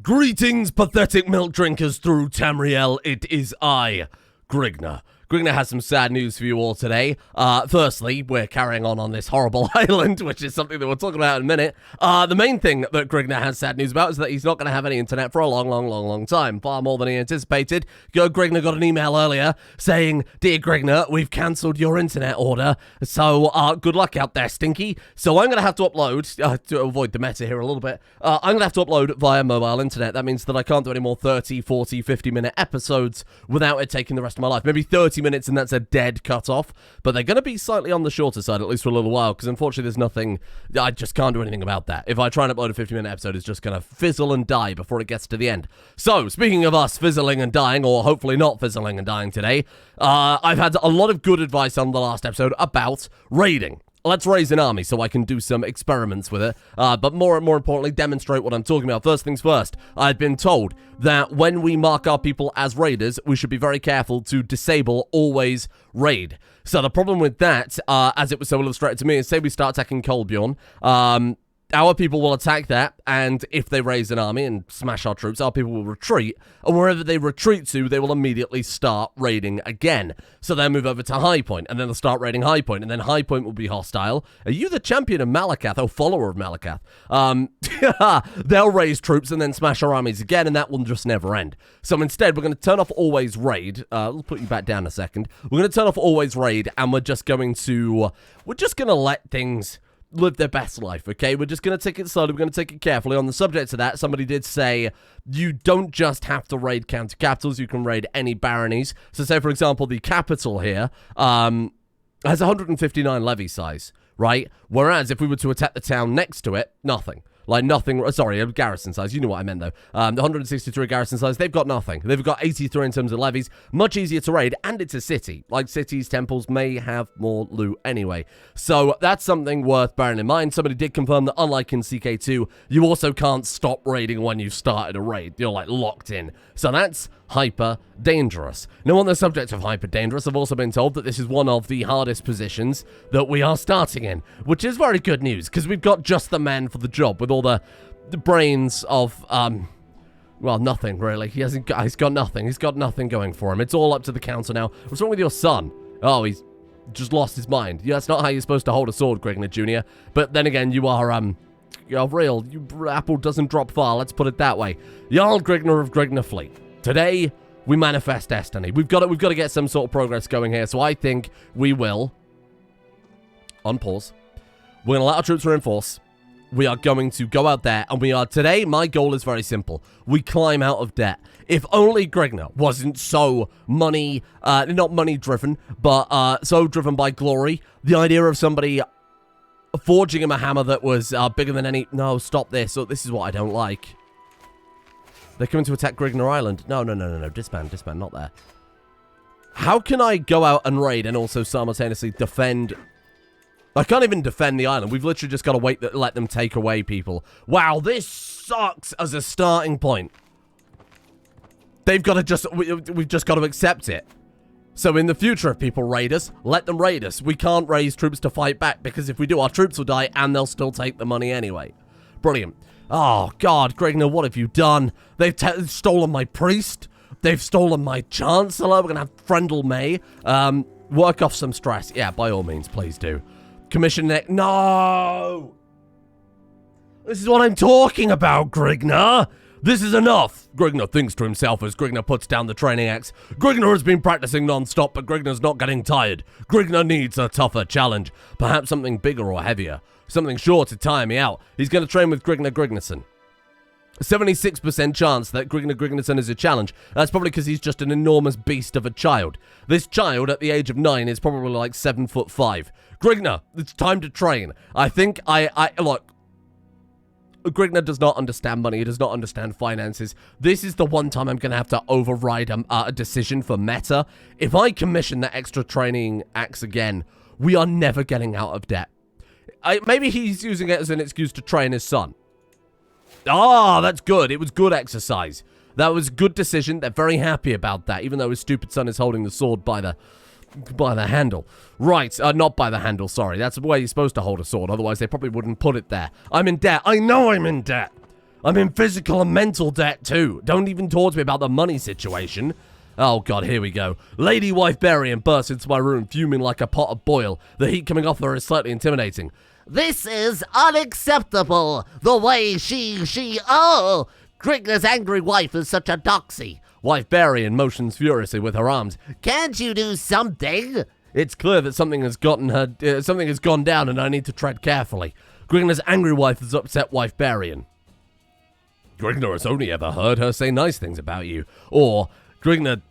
Greetings, pathetic milk drinkers through Tamriel. It is I, Grignr. Grignr has some sad news for you all today. Firstly, we're carrying on this horrible island, which is something that we'll talk about in a minute. The main thing that Grignr has sad news about is that he's not going to have any internet for a long time. Far more than he anticipated. Grignr got an email earlier saying, "Dear Grignr, we've cancelled your internet order, so good luck out there, Stinky." So I'm going to have to upload, to avoid the meta here a little bit, I'm going to have to upload via mobile internet. That means that I can't do any more 30, 40, 50-minute episodes without it taking the rest of my life. Maybe 30 minutes and that's a dead cut-off, but they're going to be slightly on the shorter side, at least for a little while, because unfortunately there's nothing, I just can't do anything about that. If I try and upload a 50-minute episode, it's just going to fizzle and die before it gets to the end. So, speaking of us fizzling and dying, or hopefully not fizzling and dying today, I've had a lot of good advice on the last episode about raiding. Let's raise an army so I can do some experiments with it, but more importantly, demonstrate what I'm talking about. First things first, I've been told that when we mark our people as raiders, we should be very careful to disable always raid. So the problem with that, as it was so illustrated to me, is say we start attacking Kolbjorn, our people will attack that, and if they raise an army and smash our troops, our people will retreat, and wherever they retreat to, they will immediately start raiding again. So they'll move over to High Point, and then they'll start raiding High Point, and then High Point will be hostile. Are you the champion of Malakath, or follower of Malakath? They'll raise troops and then smash our armies again, and that will just never end. So instead, we're going to turn off always raid. We'll put you back down a second. We're going to turn off always raid, and we're just going to let things live their best life, okay? We're just going to take it slowly. We're going to take it carefully. On the subject of that, somebody did say you don't just have to raid county capitals. You can raid any baronies. So say, for example, the capital here has 159 levy size, right? Whereas if we were to attack the town next to it, nothing. Like nothing, sorry, garrison size, you know what I meant though. The 163 garrison size, they've got nothing. They've got 83 in terms of levies, much easier to raid, and it's a city. Like cities, temples may have more loot anyway. So that's something worth bearing in mind. Somebody did confirm that unlike in CK2, you also can't stop raiding when you've started a raid. You're like locked in. So that's hyper dangerous. Now on the subject of hyper dangerous, I've also been told that this is one of the hardest positions that we are starting in, which is very good news because we've got just the man for the job with all the brains of well, nothing really. He's got nothing. He's got nothing going for him. It's all up to the council now. What's wrong with your son? Oh, he's just lost his mind. Yeah, that's not how you're supposed to hold a sword, Grignr Jr. But then again, you're real. Apple doesn't drop far, let's put it that way. Jarl Grignr of Grignr Fleet. Today, we manifest destiny. We've got to get some sort of progress going here, so I think we will, on pause, we're going to let our troops reinforce. We are going to go out there, and today, my goal is very simple. We climb out of debt. If only Grignr wasn't so not money driven, but so driven by glory. The idea of somebody forging him a hammer that was bigger than any... No, stop this. So this is what I don't like. They're coming to attack Grignr Island. No. Disband, not there. How can I go out and raid and also simultaneously defend... I can't even defend the island. We've literally just got to wait, let them take away people. Wow, this sucks as a starting point. They've got to we've just got to accept it. So in the future, if people raid us, let them raid us. We can't raise troops to fight back because if we do, our troops will die and they'll still take the money anyway. Brilliant. Oh, God, Grignr, what have you done? They've stolen my priest. They've stolen my chancellor. We're going to have Frendel May. Work off some stress. Yeah, by all means, please do. Commission neck. No! This is what I'm talking about, Grignr. This is enough. Grignr thinks to himself as Grignr puts down the training axe. Grignr has been practicing non-stop, but Grignr's not getting tired. Grignr needs a tougher challenge. Perhaps something bigger or heavier. Something sure to tire me out. He's going to train with Grignr Grignarsson. 76% chance that Grignr Grignarsson is a challenge. That's probably because he's just an enormous beast of a child. This child, at the age of 9, is probably like 7'5". Grignr, it's time to train. I think look, Grignr does not understand money. He does not understand finances. This is the one time I'm going to have to override a decision for meta. If I commission that extra training axe again, we are never getting out of debt. Maybe he's using it as an excuse to train his son. Ah, that's good. It was good exercise. That was a good decision. They're very happy about that, even though his stupid son is holding the sword by the handle. Right, not by the handle, sorry. That's the way you're supposed to hold a sword. Otherwise, they probably wouldn't put it there. I'm in debt. I know I'm in debt. I'm in physical and mental debt too. Don't even talk to me about the money situation. Oh god, here we go. Lady Wifebarian bursts into my room, fuming like a pot of boil. The heat coming off her is slightly intimidating. This is unacceptable. The way oh! Grignr's angry wife is such a doxy. Wifebarian motions furiously with her arms. Can't you do something? It's clear that something has gotten her, something has gone down and I need to tread carefully. Grignr's angry wife has upset Wifebarian. Grignr has only ever heard her say nice things about you. Or Grignr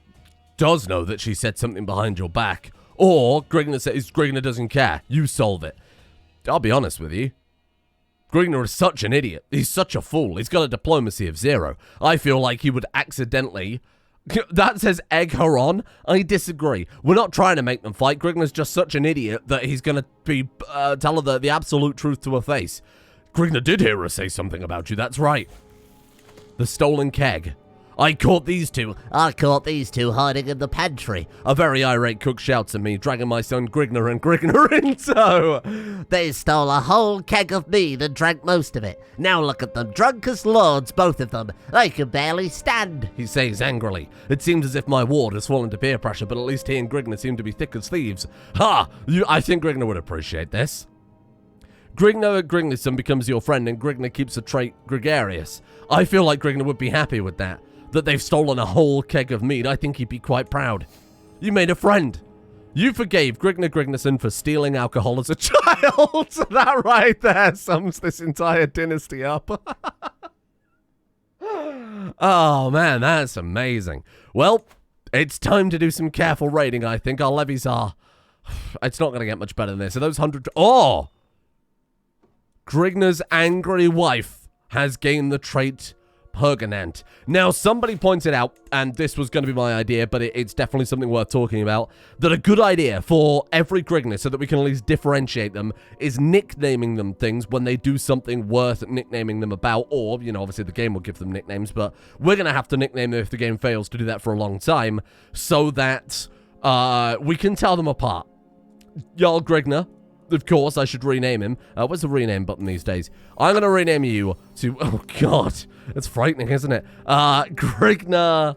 does know that she said something behind your back. Or Grignr says Grignr doesn't care. You solve it. I'll be honest with you. Grignr is such an idiot. He's such a fool. He's got a diplomacy of 0. I feel like he would accidentally... That says egg her on. I disagree. We're not trying to make them fight. Grignr's just such an idiot that he's going to be tell her the absolute truth to her face. Grignr did hear her say something about you. That's right. The stolen keg. I caught these two hiding in the pantry. A very irate cook shouts at me, dragging my son Grignr and Grignr in tow. They stole a whole keg of mead and drank most of it. Now look at them, drunk as lords, both of them. They can barely stand, he says angrily. It seems as if my ward has fallen to peer pressure, but at least he and Grignr seem to be thick as thieves. Ha! I think Grignr would appreciate this. Grignr at Grignr's son becomes your friend, and Grignr keeps the trait gregarious. I feel like Grignr would be happy with that. That they've stolen a whole keg of mead. I think he'd be quite proud. You made a friend. You forgave Grignr Grignerson for stealing alcohol as a child. That right there sums this entire dynasty up. Oh, man, that's amazing. Well, it's time to do some careful raiding, I think. Our levies are... It's not going to get much better than this. Are those 100... Oh! Grignr's angry wife has gained the trait... Permanent. Now, somebody pointed out, and this was going to be my idea, but it's definitely something worth talking about, that a good idea for every Grignr, so that we can at least differentiate them, is nicknaming them things when they do something worth nicknaming them about, or, you know, obviously the game will give them nicknames, but we're going to have to nickname them if the game fails to do that for a long time, so that we can tell them apart. Jarl Grignr, of course, I should rename him. Where's the rename button these days? I'm going to rename you to... Oh, God. That's frightening, isn't it? Grignr...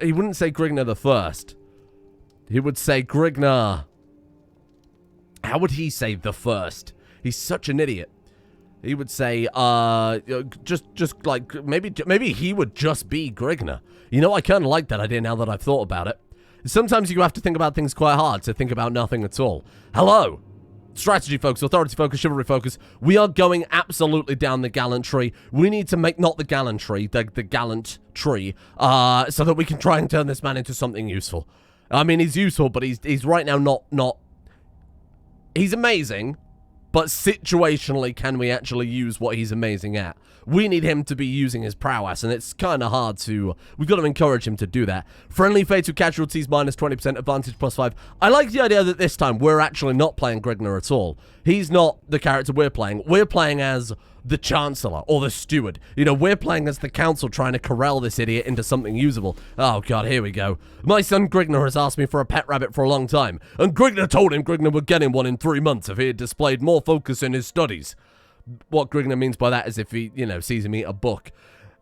He wouldn't say Grignr the First. He would say Grignr... How would he say the First? He's such an idiot. He would say, just like... Maybe he would just be Grignr. You know, I kind of like that idea now that I've thought about it. Sometimes you have to think about things quite hard to think about nothing at all. Hello. Strategy focus, authority focus, chivalry focus. We are going absolutely down the gallantry. We need to make not the gallantry, the gallant tree, so that we can try and turn this man into something useful. I mean, he's useful, but he's right now not... He's amazing, but situationally, can we actually use what he's amazing at? We need him to be using his prowess, and it's kind of hard to... We've got to encourage him to do that. Friendly fatal casualties, minus 20%, advantage plus 5. I like the idea that this time we're actually not playing Grignr at all. He's not the character we're playing. We're playing as the Chancellor, or the Steward. You know, we're playing as the Council trying to corral this idiot into something usable. Oh, God, here we go. My son Grignr has asked me for a pet rabbit for a long time, and Grignr told him Grignr would get him one in 3 months if he had displayed more focus in his studies. What Grignr means by that is if he, you know, sees him eat a book.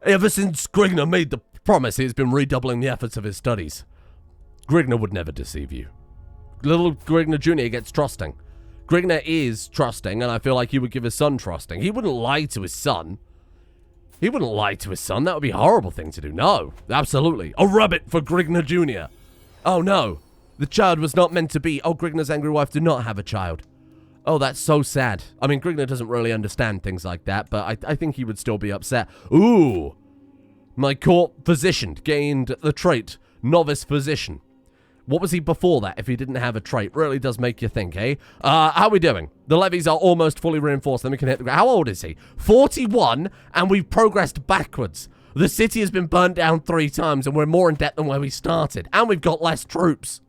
Ever since Grignr made the promise, he has been redoubling the efforts of his studies. Grignr would never deceive you. Little Grignr Jr. gets trusting. Grignr is trusting, and I feel like he would give his son trusting. He wouldn't lie to his son. He wouldn't lie to his son. That would be a horrible thing to do. No, absolutely. A rabbit for Grignr Jr. Oh, no. The child was not meant to be. Oh, Grignr's angry wife did not have a child. Oh, that's so sad. I mean, Grignr doesn't really understand things like that, but I think he would still be upset. Ooh. My court physician gained the trait novice physician. What was he before that if he didn't have a trait? Really does make you think, eh? How are we doing? The levies are almost fully reinforced. Then we can hit the ground. How old is he? 41, and we've progressed backwards. The city has been burnt down 3 times, and we're more in debt than where we started. And we've got less troops.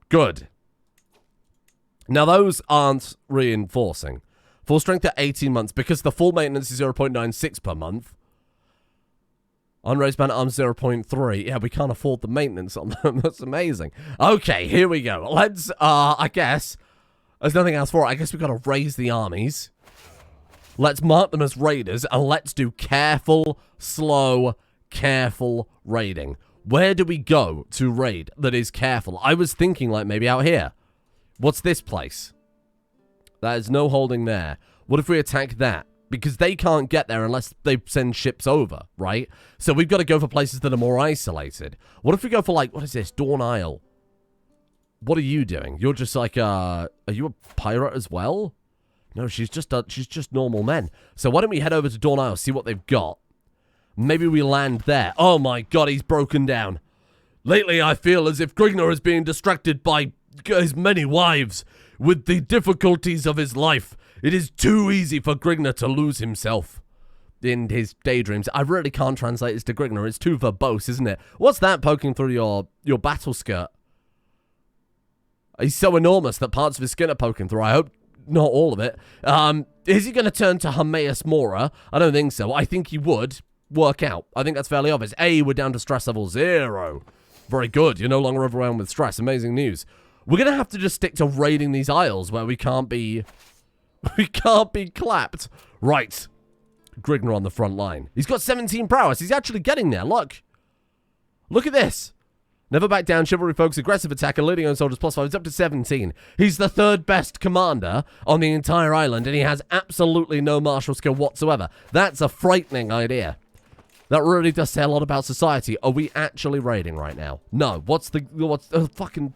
Good. Now, those aren't reinforcing. Full strength at 18 months, because the full maintenance is 0.96 per month. Unraised man arms 0.3. Yeah, we can't afford the maintenance on them. That's amazing. Okay, here we go. Let's, I guess, There's nothing else for it. I guess we've got to raise the armies. Let's mark them as raiders, and let's do careful, slow, careful raiding. Where do we go to raid that is careful? I was thinking, like, maybe out here. What's this place? There's no holding there. What if we attack that? Because they can't get there unless they send ships over, right? So we've got to go for places that are more isolated. What if we go for, like, what is this? Dawn Isle. What are you doing? You're just like, are you a pirate as well? No, she's just normal men. So why don't we head over to Dawn Isle, see what they've got? Maybe we land there. Oh my god, he's broken down. Lately, I feel as if Grignr is being distracted by his many wives. With the difficulties of his life, it is too easy for Grignr to lose himself in his daydreams. I really can't translate this to Grignr. It's too verbose, isn't it? What's that poking through your battle skirt? He's so enormous that parts of his skin are poking through. I hope not all of it. Is he going to turn to Hermaeus Mora? I don't think so. I think he would work out. I think that's fairly obvious. We're down to stress level 0. Very good. You're no longer overwhelmed with stress. Amazing news. We're going to have to just stick to raiding these isles where we can't be clapped. Right. Grignr on the front line. He's got 17 prowess. He's actually getting there. Look. Look at this. Never back down, chivalry folks, aggressive attacker, leading on soldiers +5. It's up to 17. He's the 3rd best commander on the entire island, and he has absolutely no martial skill whatsoever. That's a frightening idea. That really does say a lot about society. Are we actually raiding right now? No. What's the fucking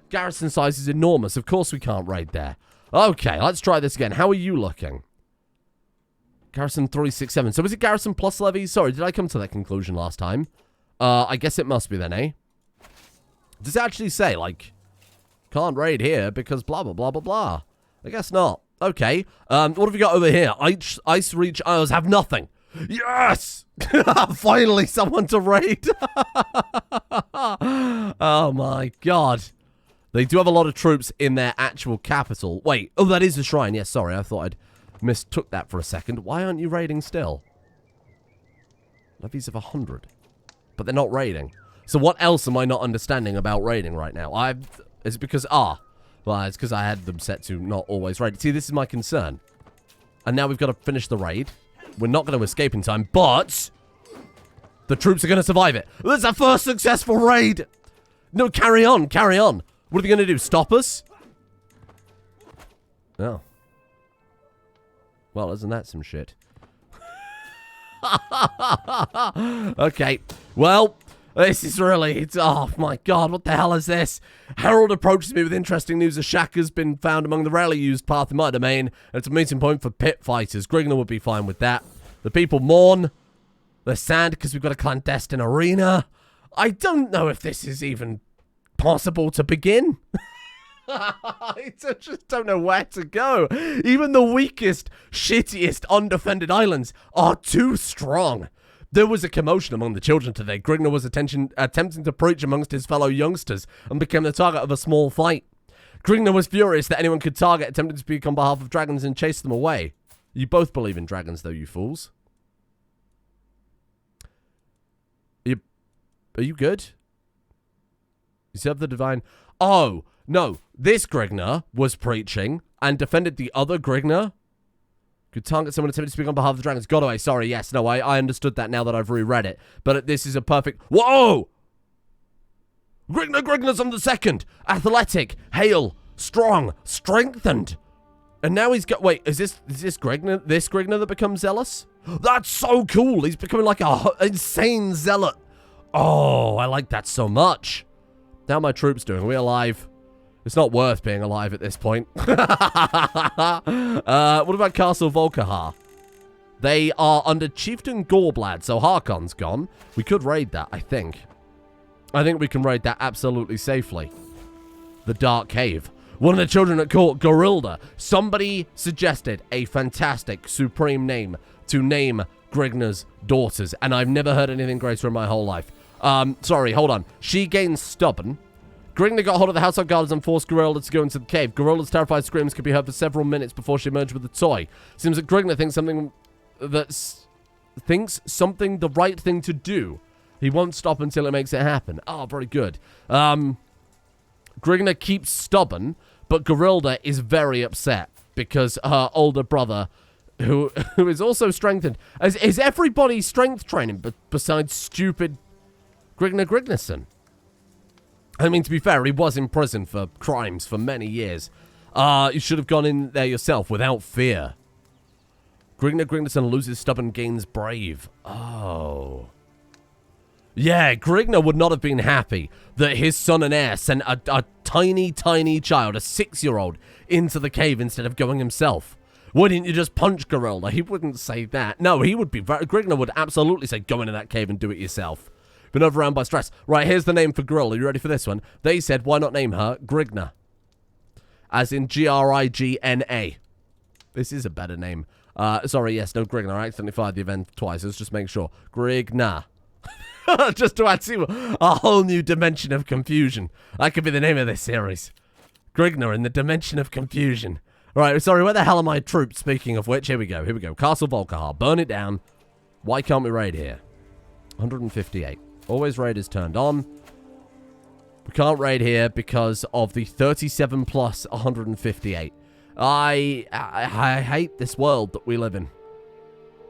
garrison size is enormous. Of course we can't raid there. Okay, let's try this again. How are you looking? Garrison 367. So is it garrison plus levies? Sorry, did I come to that conclusion last time? I guess it must be then, eh? Does it actually say, like, can't raid here because blah, blah, blah, blah, blah? I guess not. Okay. What have we got over here? Ice Reach Isles have nothing. Yes! Finally, someone to raid. Oh, my God. They do have a lot of troops in their actual capital. Wait. Oh, that is a shrine. Yes, sorry. I thought I'd mistook that for a second. Why aren't you raiding still? Levies of 100. But they're not raiding. So what else am I not understanding about raiding right now? Is it because, well, it's because I had them set to not always raid. See, this is my concern. And now we've got to finish the raid. We're not going to escape in time, but the troops are going to survive it. That's our first successful raid. No, carry on, carry on. What are they going to do, stop us? No. Well, isn't that some shit? Okay, well... This is really, oh my god, what the hell is this? Harold approaches me with interesting news. A shack has been found among the rarely used path in my domain, and it's a meeting point for pit fighters. Grignr would be fine with that. The people mourn. They're sad because we've got a clandestine arena. I don't know if this is even possible to begin. I just don't know where to go. Even the weakest, shittiest, undefended islands are too strong. There was a commotion among the children today. Grignr was attempting to preach amongst his fellow youngsters and became the target of a small fight. Grignr was furious that anyone could target, attempting to speak on behalf of dragons and chase them away. You both believe in dragons, though, you fools. Are you good? You serve the divine... Oh, no. This Grignr was preaching and defended the other Grignr. Could target someone attempting to speak on behalf of the dragons. Got away. Sorry. Yes. No, I understood that now that I've reread it. But this is a perfect... Whoa! Grignr's on the 2nd. Athletic. Hale. Strong. Strengthened. And now he's got... Wait, is this Grignr? This Grignr that becomes zealous? That's so cool. He's becoming like a insane zealot. Oh, I like that so much. How are my troops doing? Are we alive? It's not worth being alive at this point. What about Castle Volkahar? They are under Chieftain Gorblad, so Harkon's gone. We could raid that, I think. I think we can raid that absolutely safely. The Dark Cave. One of the children at court, Gorilda. Somebody suggested a fantastic, supreme name to name Grignr's daughters, and I've never heard anything greater in my whole life. Sorry, hold on. She gains stubborn. Grignr got hold of the household guards and forced Gorilda to go into the cave. Gorilda's terrified screams could be heard for several minutes before she emerged with the toy. Seems that Grignr thinks something the right thing to do. He won't stop until it makes it happen. Oh, very good. Grignr keeps stubborn, But Garilda is very upset because her older brother, who is also strengthened, is everybody strength training besides stupid Grignr Grignerson? I mean, to be fair, he was in prison for crimes for many years. You should have gone in there yourself without fear. Grignr Grignerson loses stubborn, gains brave. Oh. Yeah, Grignr would not have been happy that his son and heir sent a tiny, tiny child, a 6-year-old, into the cave instead of going himself. Why didn't you just punch Garilda? He wouldn't say that. No, he would be... Grignr would absolutely say, go into that cave and do it yourself. Been overrun by stress. Right, here's the name for Garilda. You ready for this one? They said, why not name her Grignr? As in Grigna. This is a better name. Sorry, yes, no Grignr. I accidentally fired the event twice. Let's just make sure. Grignr. Just to add to a whole new dimension of confusion. That could be the name of this series. Grignr in the dimension of confusion. Right, sorry, where the hell are my troops? Speaking of which, here we go. Castle Volkahar. Burn it down. Why can't we raid here? 158. Always raid is turned on. We can't raid here because of the 37 plus 158. I hate this world that we live in.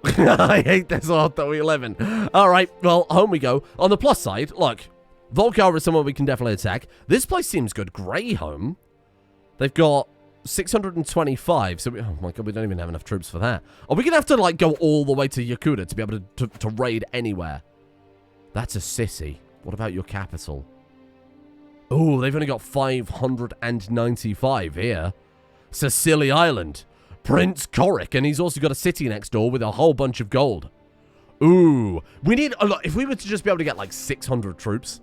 I hate this world that we live in. Alright, well, home we go. On the plus side, look, Volkar is someone we can definitely attack. This place seems good. Grey home. They've got 625, so oh my god, we don't even have enough troops for that. Are we gonna have to, like, go all the way to Yakuta to be able to raid anywhere? That's a city. What about your capital? Oh, they've only got 595 here. Sicily Island. Prince Coric, and he's also got a city next door with a whole bunch of gold. Ooh. We need a lot. If we were to just be able to get like 600 troops.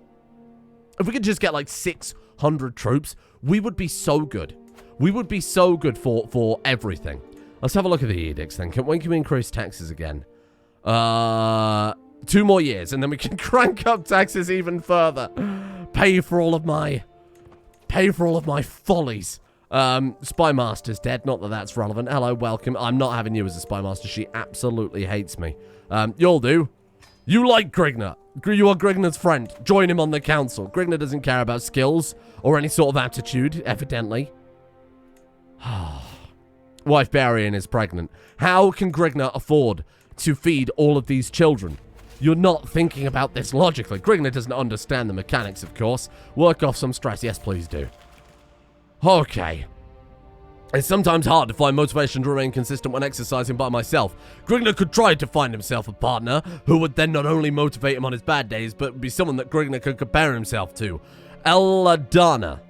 If we could just get like 600 troops, we would be so good. We would be so good for everything. Let's have a look at the edicts then. When can we increase taxes again? 2 more years, and then we can crank up taxes even further. Pay for all of my follies. Spy Master's dead. Not that that's relevant. Hello, welcome. I'm not having you as a Spy Master. She absolutely hates me. You'll do. You like Grignr. You are Grignr's friend. Join him on the council. Grignr doesn't care about skills or any sort of aptitude, evidently. Wife Barian is pregnant. How can Grignr afford to feed all of these children? You're not thinking about this logically. Grignr doesn't understand the mechanics, of course. Work off some stress. Yes, please do. Okay. It's sometimes hard to find motivation to remain consistent when exercising by myself. Grignr could try to find himself a partner who would then not only motivate him on his bad days, but be someone that Grignr could compare himself to. Eladana.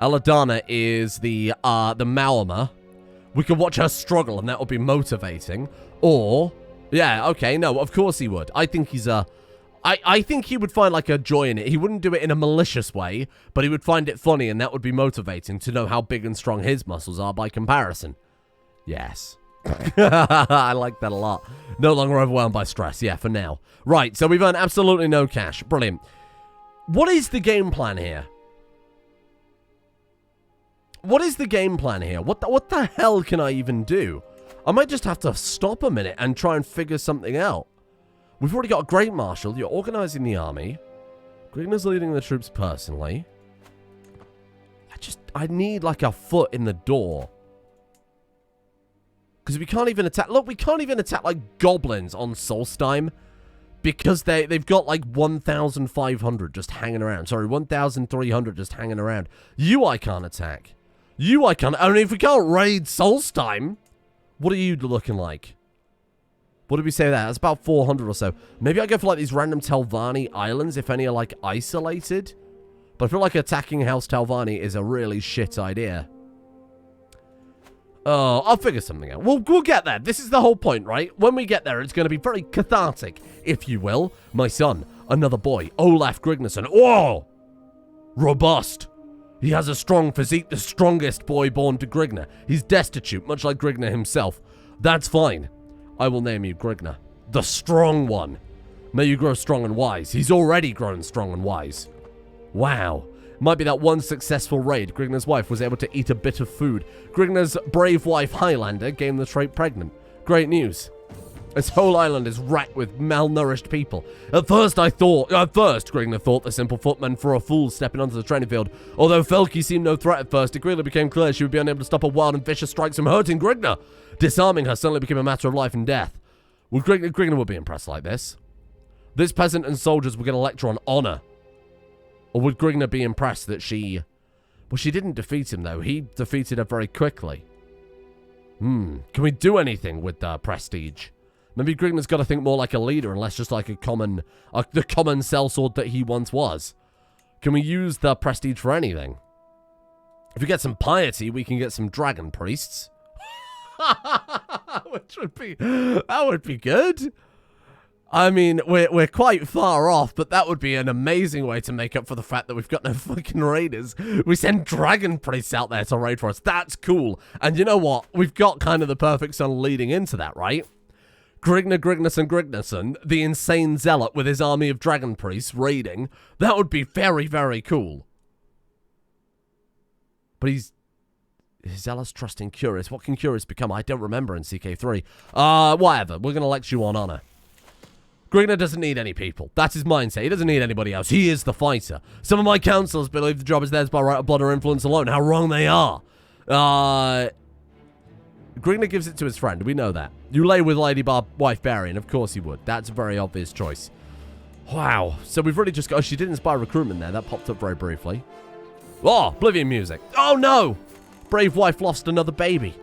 Eladana is the Maoma. We could watch her struggle and that would be motivating. Or, yeah, okay, no, of course he would. I think he's a... I think he would find, like, a joy in it. He wouldn't do it in a malicious way, but he would find it funny, and that would be motivating to know how big and strong his muscles are by comparison. Yes. I like that a lot. No longer overwhelmed by stress. Yeah, for now. Right, so we've earned absolutely no cash. Brilliant. What is the game plan here? What is the game plan here? What the hell can I even do? I might just have to stop a minute and try and figure something out. We've already got a Great Marshal. You're organizing the army. Grignr's leading the troops personally. I need like a foot in the door. Because we can't even attack... Look, we can't even attack like goblins on Solstheim. Because they've got like 1,500 just hanging around. Sorry, 1,300 just hanging around. You I can't attack. You I can't... I mean, if we can't raid Solstheim, what are you looking like? What did we say there? That's about 400 or so. Maybe I go for like these random Telvanni islands, if any are like isolated. But I feel like attacking House Telvanni is a really shit idea. Oh, I'll figure something out. We'll get there. This is the whole point, right? When we get there, it's going to be very cathartic, if you will. My son, another boy, Olaf Grignerson. Oh! Robust. He has a strong physique, the strongest boy born to Grignr. He's destitute, much like Grignr himself. That's fine. I will name you Grignr, the strong one. May you grow strong and wise. He's already grown strong and wise. Wow. Might be that one successful raid. Grignr's wife was able to eat a bit of food. Grignr's brave wife, Highlander, gained the trait pregnant. Great news. This whole island is wracked with malnourished people. At first, Grignr thought the simple footmen for a fool stepping onto the training field. Although Felky seemed no threat at first, it quickly became clear she would be unable to stop her wild and vicious strikes from hurting Grignr. Disarming her suddenly became a matter of life and death. Well, Grignr would be impressed like this. This peasant and soldiers would get a lecture on honor. Or would Grignr be impressed that she... Well, she didn't defeat him, though. He defeated her very quickly. Can we do anything with prestige? Maybe Grignr's got to think more like a leader and less just like the common sellsword that he once was. Can we use the prestige for anything? If we get some piety, we can get some dragon priests. That would be good. I mean, we're quite far off, but that would be an amazing way to make up for the fact that we've got no fucking raiders. We send dragon priests out there to raid for us. That's cool. And you know what? We've got kind of the perfect son leading into that, right? Grignr, the insane zealot with his army of dragon priests raiding. That would be very, very cool. But he's zealous, trusting, curious. What can curious become? I don't remember in CK3. Whatever. We're going to lecture you on honor. Grignr doesn't need any people. That's his mindset. He doesn't need anybody else. He is the fighter. Some of my councillors believe the job is theirs by right of blood or influence alone. How wrong they are. Grignr gives it to his friend. We know that. You lay with Lady Wife Barian. Of course he would. That's a very obvious choice. Wow. So we've really just got... Oh, she did inspire recruitment there. That popped up very briefly. Oh, Oblivion music. Oh, no. Brave wife lost another baby.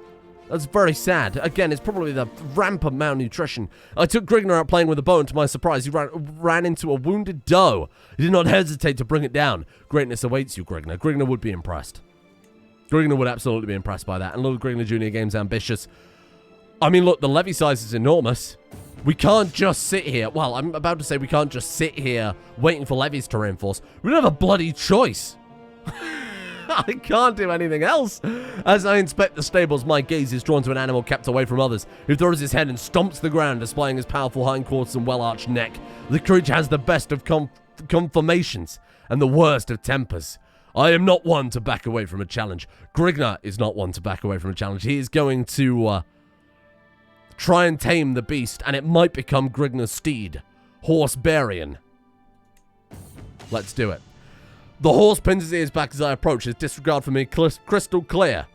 That's very sad. Again, it's probably the rampant malnutrition. I took Grignr out playing with a bow, and to my surprise, he ran into a wounded doe. He did not hesitate to bring it down. Greatness awaits you, Grignr. Grignr would be impressed. Grignr would absolutely be impressed by that. And Little Grignr Jr. Game's ambitious. I mean, look, the levy size is enormous. We can't just sit here. Well, I'm about to say we can't just sit here waiting for levies to reinforce. We don't have a bloody choice. I can't do anything else. As I inspect the stables, my gaze is drawn to an animal kept away from others, who throws his head and stomps the ground, displaying his powerful hindquarters and well-arched neck. The creature has the best of conformations and the worst of tempers. I am not one to back away from a challenge. Grignr is not one to back away from a challenge. He is going to try and tame the beast, and it might become Grignr's steed, Horse Barian. Let's do it. The horse pins his ears back as I approach, his disregard for me crystal clear.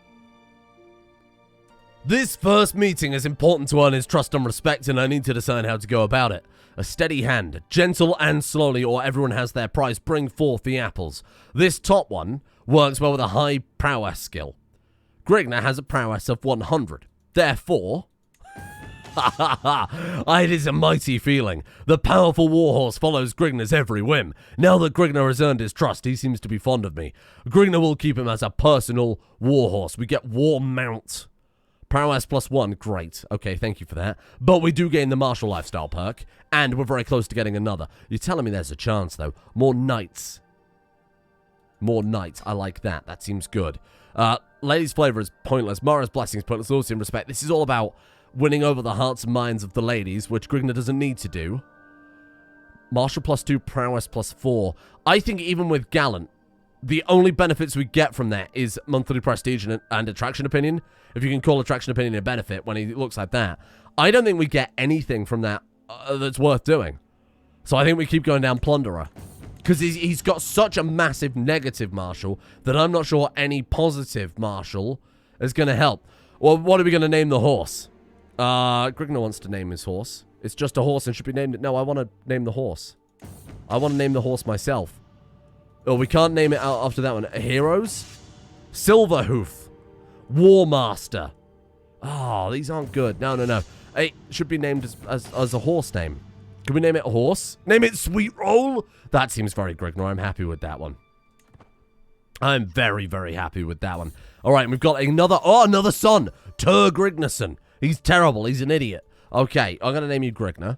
This first meeting is important to earn his trust and respect, and I need to decide how to go about it. A steady hand, gentle and slowly, or everyone has their price. Bring forth the apples. This top one works well with a high prowess skill. Grignr has a prowess of 100. Therefore... It is a mighty feeling. The powerful warhorse follows Grignr's every whim. Now that Grignr has earned his trust, he seems to be fond of me. Grignr will keep him as a personal warhorse. We get war mount. Prowess +1, great. Okay, thank you for that. But we do gain the martial lifestyle perk, and we're very close to getting another. You're telling me there's a chance, though. More knights. More knights. I like that. That seems good. Lady's flavor is pointless. Mara's blessing is pointless. Also in respect. This is all about winning over the hearts and minds of the ladies, which Grignr doesn't need to do. Martial +2, prowess +4. I think even with Gallant, the only benefits we get from that is monthly prestige and attraction opinion. If you can call attraction opinion a benefit when he looks like that. I don't think we get anything from that that's worth doing. So I think we keep going down Plunderer. Because he's got such a massive negative martial that I'm not sure any positive martial is going to help. Well, what are we going to name the horse? Grignr wants to name his horse. It's just a horse and should be named... No, I want to name the horse. I want to name the horse myself. Oh, we can't name it out after that one. Heroes? Silverhoof. War Master. Oh, these aren't good. No. It should be named as a horse name. Can we name it a horse? Name it Sweet Roll? That seems very Grignr. I'm happy with that one. I'm very, very happy with that one. All right, we've got another son. Tur Grignerson. He's terrible. He's an idiot. Okay, I'm going to name you Grignr.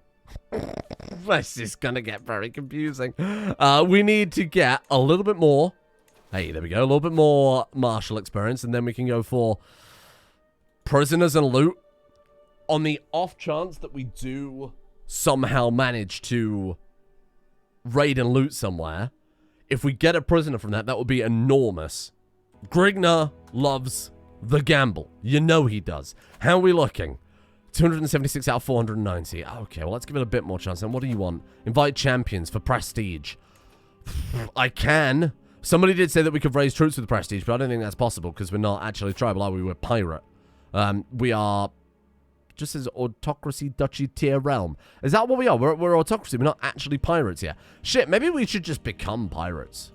This is going to get very confusing. We need to get a little bit more. Hey, there we go. A little bit more martial experience, and then we can go for prisoners and loot. On the off chance that we do somehow manage to raid and loot somewhere, if we get a prisoner from that, that would be enormous. Grignr loves the gamble. You know he does. How are we looking? 276 out of 490. Okay, well, let's give it a bit more chance. And what do you want? Invite champions for prestige. I can. Somebody did say that we could raise troops with prestige, but I don't think that's possible because we're not actually tribal, are we? We're pirate. We are... Just as autocracy, duchy, tier, realm. Is that what we are? We're autocracy. We're not actually pirates yet. Shit, maybe we should just become pirates.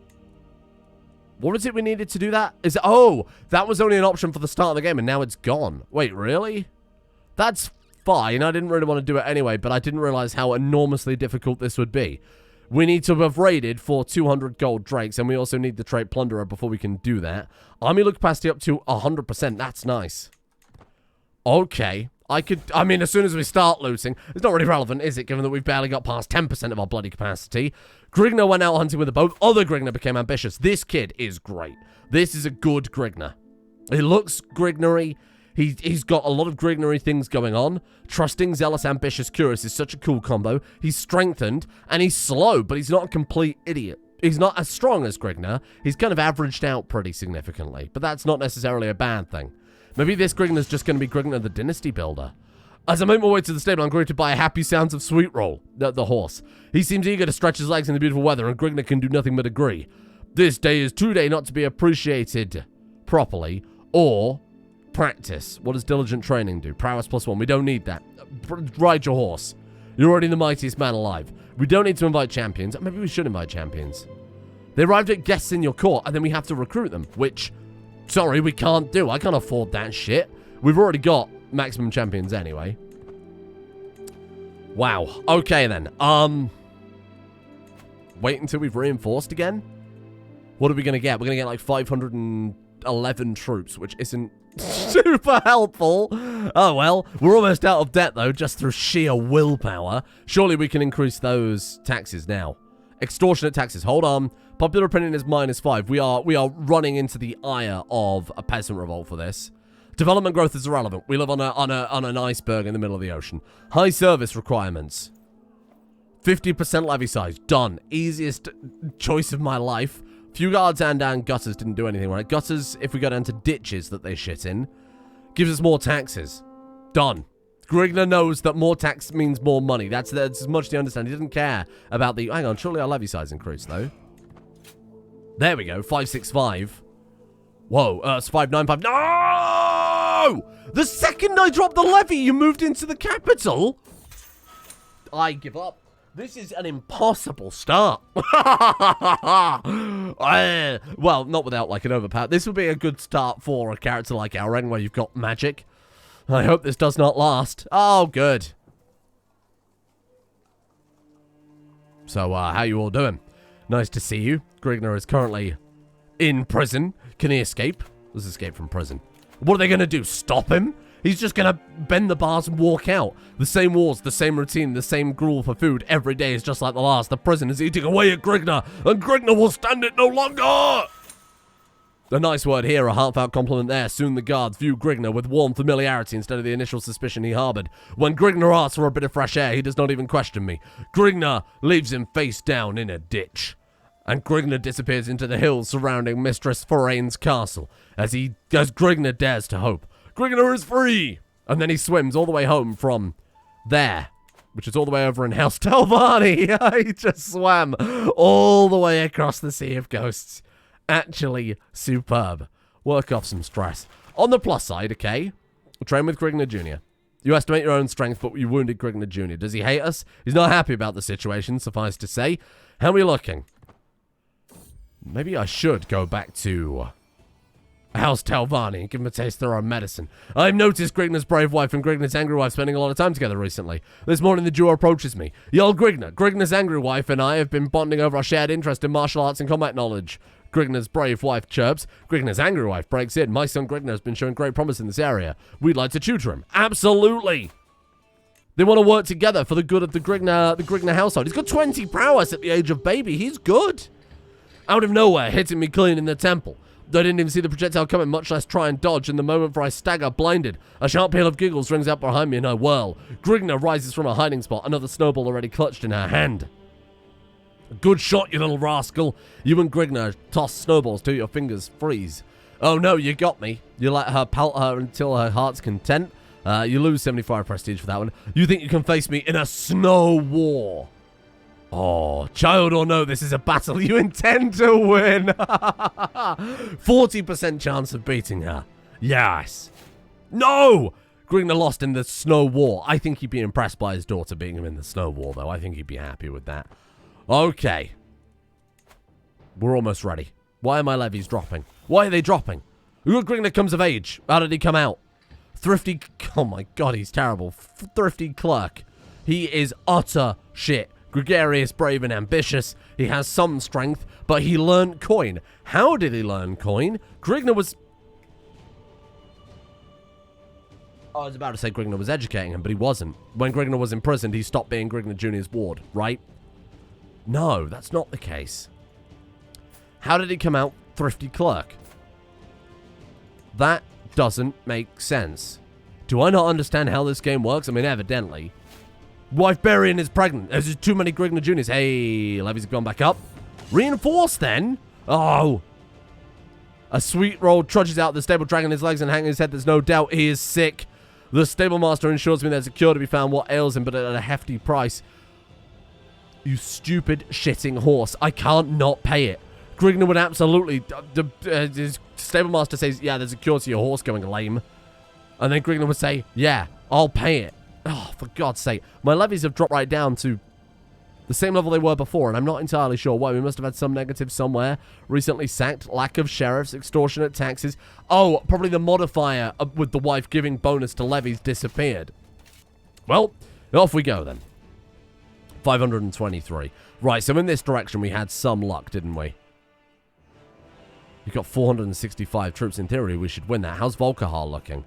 What was it we needed to do that? Oh, that was only an option for the start of the game, and now it's gone. Wait, really? That's fine. I didn't really want to do it anyway, but I didn't realize how enormously difficult this would be. We need to have raided for 200 gold drakes, and we also need the trait plunderer before we can do that. Army look capacity up to 100%. That's nice. Okay. I mean, as soon as we start looting, it's not really relevant, is it, given that we've barely got past 10% of our bloody capacity. Grignr went out hunting with a bow. Other Grignr became ambitious. This kid is great. This is a good Grignr. He looks Grignr-y. He's got a lot of Grignr-y things going on. Trusting, zealous, ambitious, curious is such a cool combo. He's strengthened, and he's slow, but he's not a complete idiot. He's not as strong as Grignr. He's kind of averaged out pretty significantly, but that's not necessarily a bad thing. Maybe this Grignr's just going to be Grignr the Dynasty Builder. As I make my way to the stable, I'm going to buy a Happy Sounds of Sweet Roll, the horse. He seems eager to stretch his legs in the beautiful weather, and Grignr can do nothing but agree. This day is today not to be appreciated properly, or practice. What does diligent training do? Prowess +1. We don't need that. Ride your horse. You're already the mightiest man alive. We don't need to invite champions. Maybe we should invite champions. They arrived at guests in your court, and then we have to recruit them, which... Sorry, we can't do. I can't afford that shit. We've already got maximum champions anyway. Wow. Okay, then. Wait until we've reinforced again? What are we going to get? We're going to get like 511 troops, which isn't super helpful. Oh, well. We're almost out of debt, though, just through sheer willpower. Surely we can increase those taxes now. Extortionate taxes. Hold on. Popular opinion is -5. We are running into the ire of a peasant revolt for this. Development growth is irrelevant. We live on an iceberg in the middle of the ocean. High service requirements. 50% levy size. Done. Easiest choice of my life. Few guards and gutters didn't do anything right. Gutters, if we go down to ditches that they shit in, gives us more taxes. Done. Grignr knows that more tax means more money. That's as much as he understands. He doesn't care about the... Hang on, surely our levy size increased, though. There we go, 565. Whoa, it's 595. No! The second I dropped the levy, you moved into the capital? I give up. This is an impossible start. Well, not without, like, an overpower. This would be a good start for a character like Elren, where you've got magic. I hope this does not last. Oh, good. So, how you all doing? Nice to see you. Grignr is currently in prison. Can he escape? Let's escape from prison. What are they going to do? Stop him? He's just going to bend the bars and walk out. The same wars, the same routine, the same gruel for food. Every day is just like the last. The prison is eating away at Grignr, and Grignr will stand it no longer! A nice word here, a heartfelt compliment there. Soon the guards view Grignr with warm familiarity instead of the initial suspicion he harbored. When Grignr asks for a bit of fresh air, he does not even question me. Grignr leaves him face down in a ditch. And Grignr disappears into the hills surrounding Mistress Foraine's castle, as Grignr dares to hope. Grignr is free! And then he swims all the way home from there, which is all the way over in House Telvanni. He just swam all the way across the Sea of Ghosts. Actually superb. Work off some stress. On the plus side, okay, train with Grignr Jr. You estimate your own strength, but you wounded Grignr Jr. Does he hate us? He's not happy about the situation, suffice to say. How are we looking? Maybe I should go back to House Telvanni and give him a taste of their own medicine. I've noticed Grignr's brave wife and Grignr's angry wife spending a lot of time together recently. This morning the duo approaches me. Young Grignr, Grignr's angry wife and I have been bonding over our shared interest in martial arts and combat knowledge. Grignr's brave wife chirps. Grignr's angry wife breaks in. My son Grignr has been showing great promise in this area. We'd like to tutor him. Absolutely. They want to work together for the good of the Grignr household. He's got 20 prowess at the age of baby. He's good. Out of nowhere, hitting me clean in the temple. I didn't even see the projectile coming, much less try and dodge. In the moment for I stagger, blinded, a sharp peal of giggles rings out behind me and I whirl. Grignr rises from a hiding spot, another snowball already clutched in her hand. Good shot, you little rascal. You and Grignr toss snowballs till your fingers freeze. Oh no, you got me. You let her pelt her until her heart's content. You lose 75 prestige for that one. You think you can face me in a snow war? Oh, child or no, this is a battle you intend to win. 40% chance of beating her. Yes. No! Grignr lost in the snow war. I think he'd be impressed by his daughter beating him in the snow war, though. I think he'd be happy with that. Okay. We're almost ready. Why are my levies dropping? Why are they dropping? Look, Grignr comes of age. How did he come out? Thrifty... Oh my god, he's terrible. Thrifty clerk. He is utter shit. Gregarious, brave, and ambitious. He has some strength, but he learned coin. How did he learn coin? Grignr was... I was about to say Grignr was educating him, but he wasn't. When Grignr was imprisoned, he stopped being Grignr Jr.'s ward, right? No, that's not the case. How did he come out thrifty clerk? That doesn't make sense. Do I not understand how this game works? I mean, evidently. Wife Barian is pregnant. There's just too many Grignr Juniors. Hey, levies have gone back up. Reinforce then? Oh. A sweet roll trudges out the stable, dragging his legs and hanging his head. There's no doubt he is sick. The stable master ensures me there's a cure to be found what ails him, but at a hefty price. You stupid shitting horse. I can't not pay it. Grignr would absolutely... his stable master says, yeah, there's a cure to your horse going lame. And then Grignr would say, yeah, I'll pay it. Oh, for God's sake. My levies have dropped right down to the same level they were before, and I'm not entirely sure why. We must have had some negative somewhere. Recently sacked, lack of sheriffs, extortionate taxes. Oh, probably the modifier with the wife giving bonus to levies disappeared. Well, off we go then. 523. Right, so in this direction we had some luck, didn't we? You've got 465 troops. In theory, we should win that. How's Volkihar looking?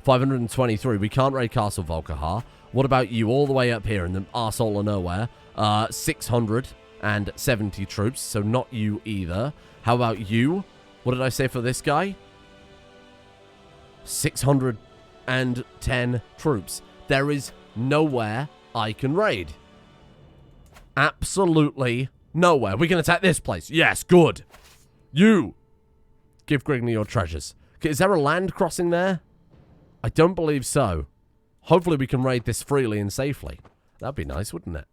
523. We can't raid Castle Volkihar. What about you all the way up here in the arsehole of nowhere? 670 troops, so not you either. How about you? What did I say for this guy? 610 troops. There is nowhere I can raid. Absolutely nowhere. We can attack this place. Yes, good. You. Give Grignr your treasures. Okay, is there a land crossing there? I don't believe so. Hopefully we can raid this freely and safely. That'd be nice, wouldn't it?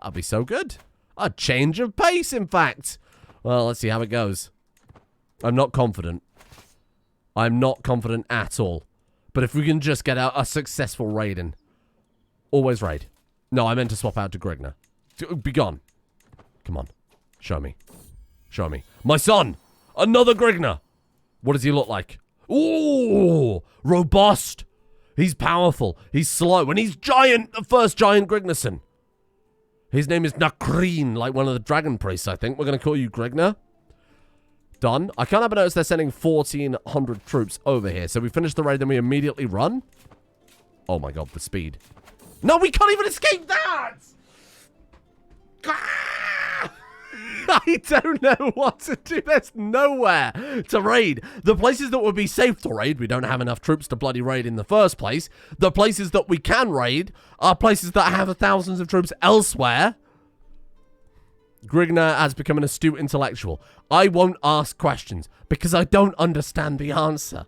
That'd be so good. A change of pace, in fact. Well, let's see how it goes. I'm not confident. I'm not confident at all. But if we can just get out a successful raiding. Always raid. No, I meant to swap out to Grignr. Be gone. Come on. Show me. Show me. My son! Another Grignr! What does he look like? Ooh! Robust! He's powerful. He's slow. And he's giant! The first giant Grignarson. His name is Nakreen, like one of the dragon priests, I think. We're going to call you Grignr. Done. I can't help but notice they're sending 1,400 troops over here. So we finish the raid, then we immediately run. Oh my god, the speed. No, we can't even escape that! I don't know what to do. There's nowhere to raid. The places that would be safe to raid, we don't have enough troops to bloody raid in the first place. The places that we can raid are places that have thousands of troops elsewhere. Grignr has become an astute intellectual. I won't ask questions because I don't understand the answer.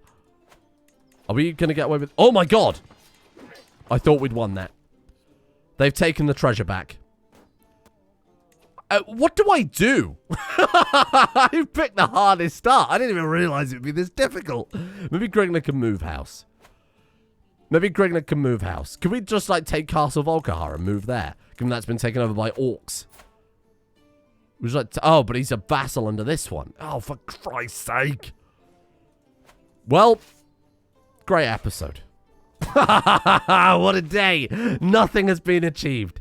Are we going to get away with... Oh my god! I thought we'd won that. They've taken the treasure back. What do I do? I picked the hardest start. I didn't even realize it would be this difficult. Maybe Grignr can move house. Maybe Grignr can move house. Can we just, like, take Castle Volkihar and move there? Given that's been taken over by orcs. Which, like, oh, but he's a vassal under this one. Oh, for Christ's sake. Well, great episode. What a day. Nothing has been achieved.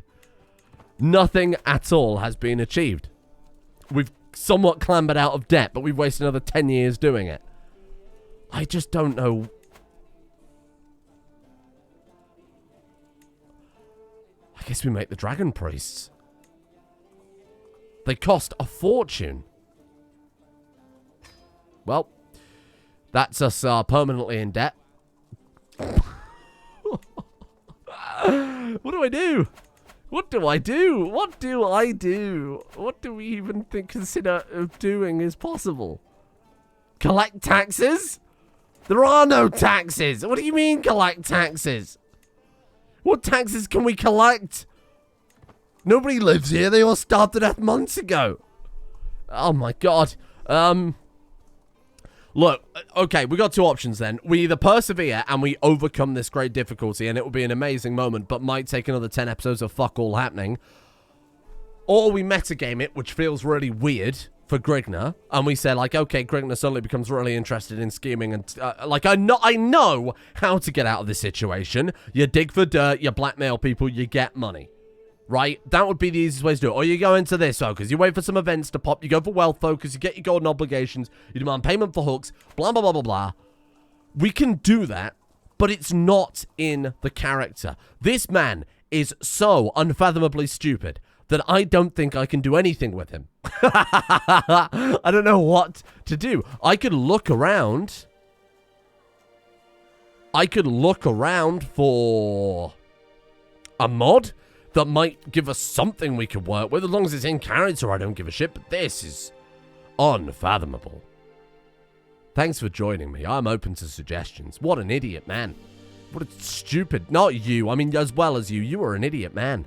Nothing at all has been achieved. We've somewhat clambered out of debt, but we've wasted another 10 years doing it. I just don't know. I guess we make the dragon priests. They cost a fortune. Well, that's us permanently in debt. What do I do? What do I do? What do I do? What do we even consider of doing is possible? Collect taxes? There are no taxes. What do you mean collect taxes? What taxes can we collect? Nobody lives here. They all starved to death months ago. Oh my god. Look, okay, we got two options then. We either persevere and we overcome this great difficulty, and it will be an amazing moment, but might take another 10 episodes of fuck all happening. Or we metagame it, which feels really weird for Grignr, and we say, like, okay, Grignr suddenly becomes really interested in scheming, and, like, I know how to get out of this situation. You dig for dirt, you blackmail people, you get money. Right? That would be the easiest way to do it. Or you go into this focus, you wait for some events to pop, you go for wealth focus, you get your golden obligations, you demand payment for hooks, blah, blah, blah, blah, blah. We can do that, but it's not in the character. This man is so unfathomably stupid that I don't think I can do anything with him. I don't know what to do. I could look around. I could look around for a mod that might give us something we could work with. As long as it's in character, I don't give a shit. But this is unfathomable. Thanks for joining me. I'm open to suggestions. What an idiot, man. What a stupid... Not you. I mean, as well as you. You are an idiot, man.